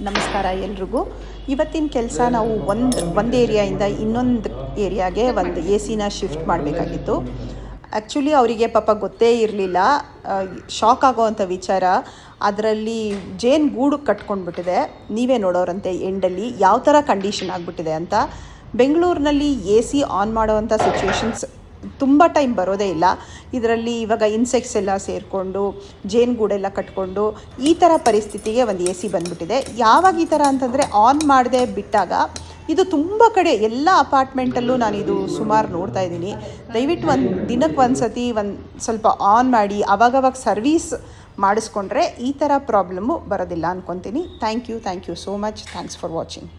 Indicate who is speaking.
Speaker 1: ನಮಸ್ಕಾರ ಎಲ್ರಿಗೂ. ಇವತ್ತಿನ ಕೆಲಸ ನಾವು ಒಂದು ಏರಿಯಾಯಿಂದ ಇನ್ನೊಂದು ಏರಿಯಾಗೆ ಒಂದು ಎ ಸಿನ ಶಿಫ್ಟ್ ಮಾಡಬೇಕಾಗಿತ್ತು. ಆ್ಯಕ್ಚುಲಿ ಅವರಿಗೆ ಪಾಪ ಗೊತ್ತೇ ಇರಲಿಲ್ಲ, ಶಾಕ್ ಆಗೋವಂಥ ವಿಚಾರ. ಅದರಲ್ಲಿ ಜೇನು ಗೂಡು ಕಟ್ಕೊಂಡ್ಬಿಟ್ಟಿದೆ. ನೀವೇ ನೋಡೋರಂತೆ ಎಂಡಲ್ಲಿ ಯಾವ ಥರ ಕಂಡೀಷನ್ ಆಗಿಬಿಟ್ಟಿದೆ ಅಂತ. ಬೆಂಗಳೂರಿನಲ್ಲಿ ಎ ಸಿ ಆನ್ ಮಾಡೋವಂಥ ಸಿಚುವೇಶನ್ಸ್ ತುಂಬ ಟೈಮ್ ಬರೋದೇ ಇಲ್ಲ. ಇದರಲ್ಲಿ ಇವಾಗ ಇನ್ಸೆಕ್ಟ್ಸ್ ಎಲ್ಲ ಸೇರಿಕೊಂಡು ಜೇನುಗೂಡೆಲ್ಲ ಕಟ್ಕೊಂಡು ಈ ಥರ ಪರಿಸ್ಥಿತಿಗೆ ಒಂದು ಎ ಸಿ ಬಂದುಬಿಟ್ಟಿದೆ. ಯಾವಾಗ ಈ ಥರ ಅಂತಂದರೆ ಆನ್ ಮಾಡದೆ ಬಿಟ್ಟಾಗ ಇದು ತುಂಬ ಕಡೆ ಎಲ್ಲ ಅಪಾರ್ಟ್ಮೆಂಟಲ್ಲೂ ನಾನು ಇದು ಸುಮಾರು ನೋಡ್ತಾ ಇದ್ದೀನಿ. ದಯವಿಟ್ಟು ಒಂದು ದಿನಕ್ಕೆ ಒಂದು ಸತಿ ಸ್ವಲ್ಪ ಆನ್ ಮಾಡಿ ಅವಾಗವಾಗ ಸರ್ವೀಸ್ ಮಾಡಿಸ್ಕೊಂಡ್ರೆ ಈ ಥರ ಪ್ರಾಬ್ಲಮ್ಮು ಬರೋದಿಲ್ಲ ಅಂದ್ಕೊತೀನಿ. Thank you so much. Thanks for watching.